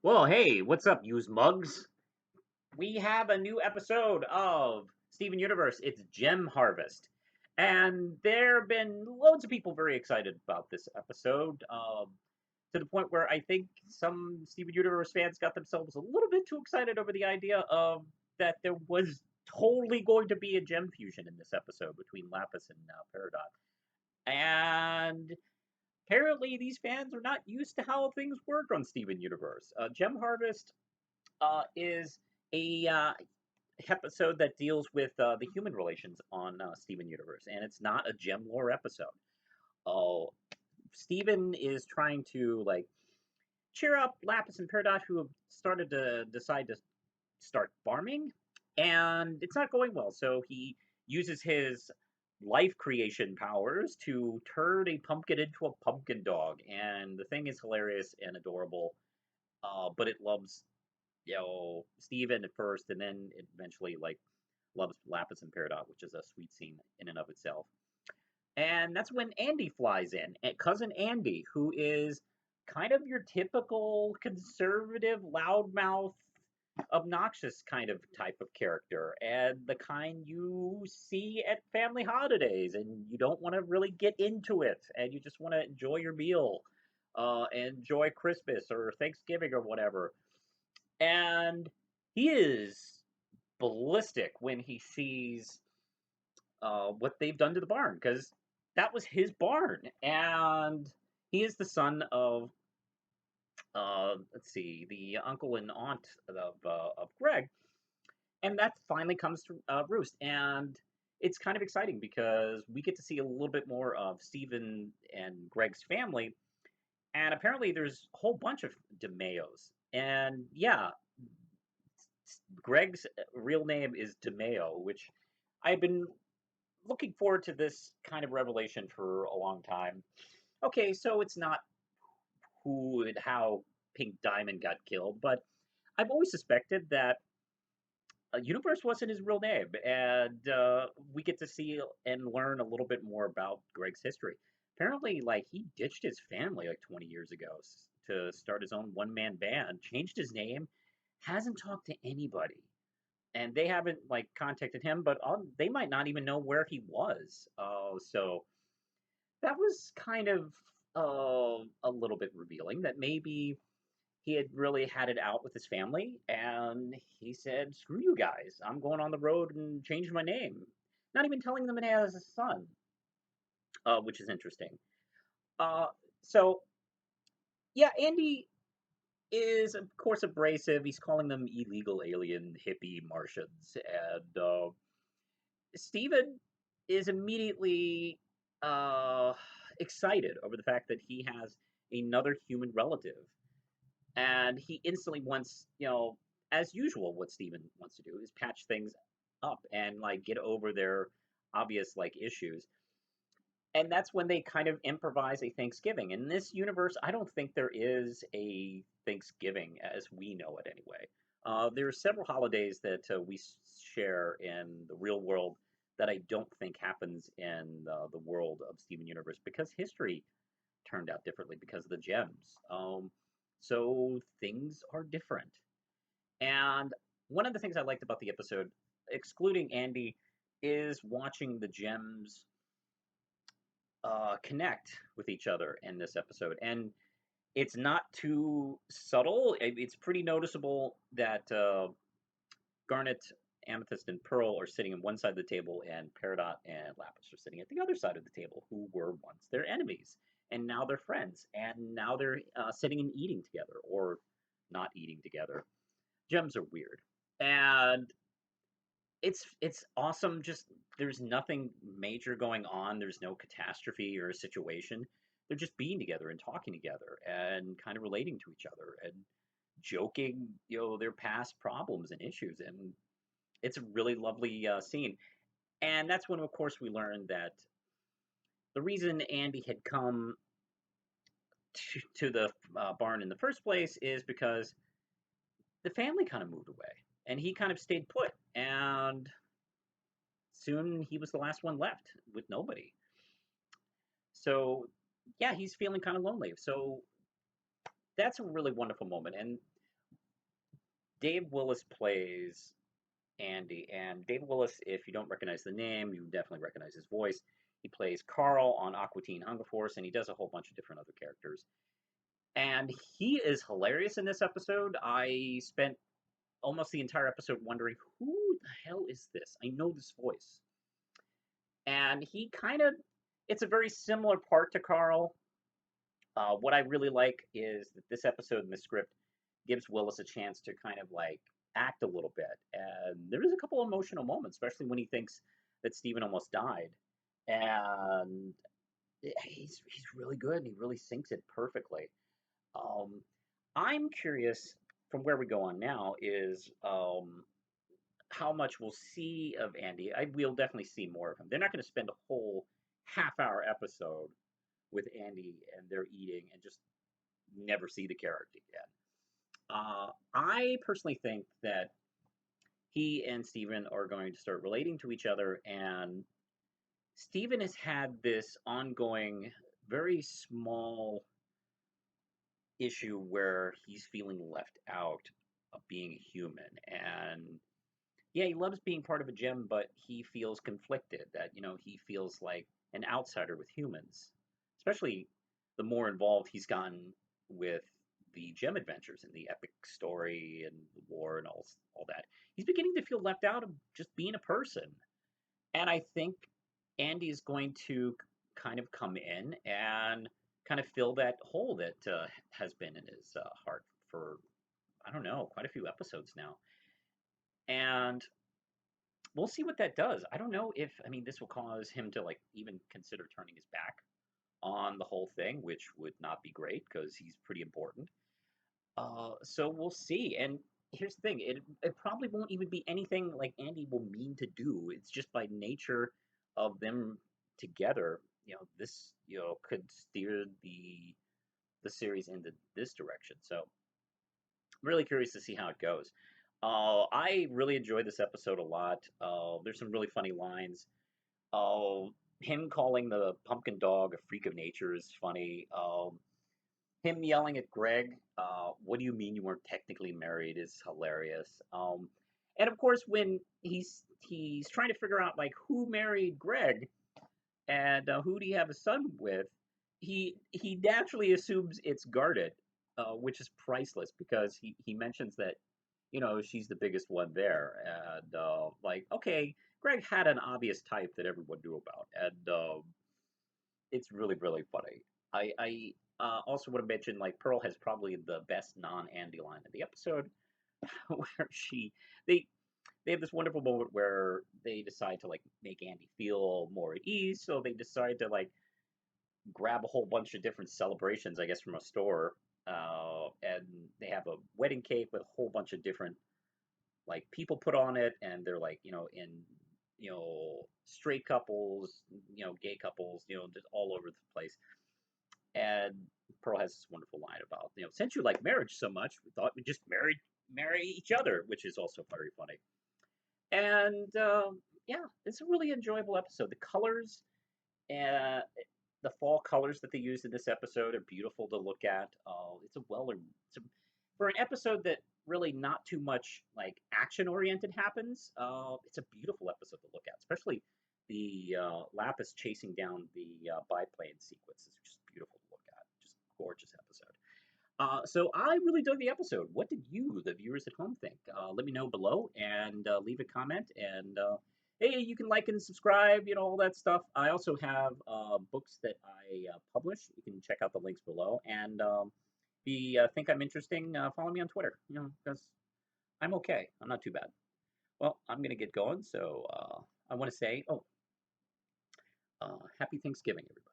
Well, hey, what's up, use mugs? We have a new episode of Steven Universe. It's Gem Harvest. And there have been loads of people very excited about this episode, to the point where I think some Steven Universe fans got themselves a little bit too excited over the idea of that there was totally going to be a gem fusion in this episode between Lapis and Peridot. And apparently, these fans are not used to how things work on Steven Universe. Gem Harvest is a episode that deals with the human relations on Steven Universe, and it's not a gem lore episode. Oh, Steven is trying to cheer up Lapis and Peridot, who have started to decide to start farming, and it's not going well. So he uses his life creation powers to turn a pumpkin into a pumpkin dog, and the thing is hilarious and adorable. But it loves Steven at first, and then it eventually loves Lapis and Peridot, which is a sweet scene in and of itself. And that's when Andy flies in, and cousin Andy, who is kind of your typical conservative, loudmouth, obnoxious kind of type of character, and the kind you see at family holidays, and you don't want to really get into it, and you just want to enjoy your meal, enjoy Christmas or Thanksgiving or whatever. And he is ballistic when he sees what they've done to the barn, because that was his barn, and he is the son of let's see, the uncle and aunt of Greg, and that finally comes to roost, and it's kind of exciting because we get to see a little bit more of Stephen and Greg's family, and apparently there's a whole bunch of DeMeos, and yeah, Greg's real name is DeMeo, which I've been looking forward to this kind of revelation for a long time. Okay, so it's not who and how Pink Diamond got killed, but I've always suspected that Universe wasn't his real name, and we get to see and learn a little bit more about Greg's history. Apparently, he ditched his family like 20 years ago to start his own one-man band, changed his name, hasn't talked to anybody, and they haven't contacted him, but they might not even know where he was. So that was kind of a little bit revealing that maybe he had really had it out with his family, and he said, "Screw you guys! I'm going on the road and changing my name." Not even telling them it has a son, which is interesting. Uh, so yeah, Andy is of course abrasive. He's calling them illegal alien hippie Martians, and Steven is immediately uh, excited over the fact that he has another human relative, and he instantly wants, as usual, what Steven wants to do is patch things up and get over their obvious issues. And that's when they kind of improvise a Thanksgiving. In this universe, I don't think there is a Thanksgiving as we know it anyway. There are several holidays that we share in the real world that I don't think happens in the world of Steven Universe because history turned out differently because of the gems. So things are different. And one of the things I liked about the episode, excluding Andy, is watching the gems connect with each other in this episode. And it's not too subtle. It's pretty noticeable that Garnet, Amethyst, and Pearl are sitting on one side of the table, and Peridot and Lapis are sitting at the other side of the table, who were once their enemies. And now they're friends. And now they're sitting and eating together, or not eating together. Gems are weird. And it's awesome. Just there's nothing major going on. There's no catastrophe or a situation. They're just being together and talking together and kind of relating to each other and joking, their past problems and issues. And it's a really lovely scene. And that's when, of course, we learned that the reason Andy had come to the barn in the first place is because the family kind of moved away and he kind of stayed put. And soon he was the last one left with nobody. So yeah, he's feeling kind of lonely. So that's a really wonderful moment. And Dave Willis plays Andy, and Dave Willis, if you don't recognize the name, you definitely recognize his voice. He plays Carl on Aqua Teen Hunger Force, and he does a whole bunch of different other characters. And he is hilarious in this episode. I spent almost the entire episode wondering, who the hell is this? I know this voice. And he kind of, it's a very similar part to Carl. What I really like is that this episode in the script gives Willis a chance to kind of like act a little bit. And there is a couple emotional moments, especially when he thinks that Steven almost died. And he's really good and he really sinks it perfectly. Um, I'm curious from where we go on now is how much we'll see of Andy. We'll definitely see more of him. They're not going to spend a whole half-hour episode with Andy and they're eating and just never see the character again. I personally think that he and Steven are going to start relating to each other, and Steven has had this ongoing, very small issue where he's feeling left out of being a human. And yeah, he loves being part of a gem, but he feels conflicted that, he feels like an outsider with humans, especially the more involved he's gotten with the gem adventures and the epic story and the war and all that. He's beginning to feel left out of just being a person. And I think Andy is going to kind of come in and kind of fill that hole that has been in his heart for, I don't know, quite a few episodes now. And we'll see what that does. I don't know if, I mean, this will cause him to like even consider turning his back on the whole thing, which would not be great because he's pretty important. So we'll see. And here's the thing: it probably won't even be anything like Andy will mean to do. It's just by nature of them together. This could steer the series into this direction. So I'm really curious to see how it goes. I really enjoyed this episode a lot. There's some really funny lines. Uh, Him calling the pumpkin dog a freak of nature is funny. Him yelling at Greg, "What do you mean you weren't technically married?" is hilarious. And of course, when he's trying to figure out like who married Greg and who do you have a son with, he naturally assumes it's Guarded, which is priceless because he mentions that she's the biggest one there, and like okay, Greg had an obvious type that everyone knew about, and it's really really funny. I also want to mention like Pearl has probably the best non-Andy line of the episode, where they they have this wonderful moment where they decide to like make Andy feel more at ease, so they decide to like grab a whole bunch of different celebrations, I guess, from a store, and they have a wedding cake with a whole bunch of different like people put on it, and they're like in straight couples, gay couples, just all over the place. And Pearl has this wonderful line about, since you like marriage so much, we thought we'd just marry each other, which is also very funny. And yeah, it's a really enjoyable episode. The colors, uh, the fall colors that they used in this episode are beautiful to look at. For an episode that really not too much like action oriented happens. It's a beautiful episode to look at, especially the Lapis chasing down the biplane sequence is just beautiful to look at. Just gorgeous episode. So I really dug the episode. What did you, the viewers at home, think? Let me know below and leave a comment. And hey, you can like and subscribe, all that stuff. I also have books that I publish. You can check out the links below. And if you think I'm interesting, follow me on Twitter. Because I'm okay. I'm not too bad. Well, I'm gonna get going. So I want to say, happy Thanksgiving, everybody.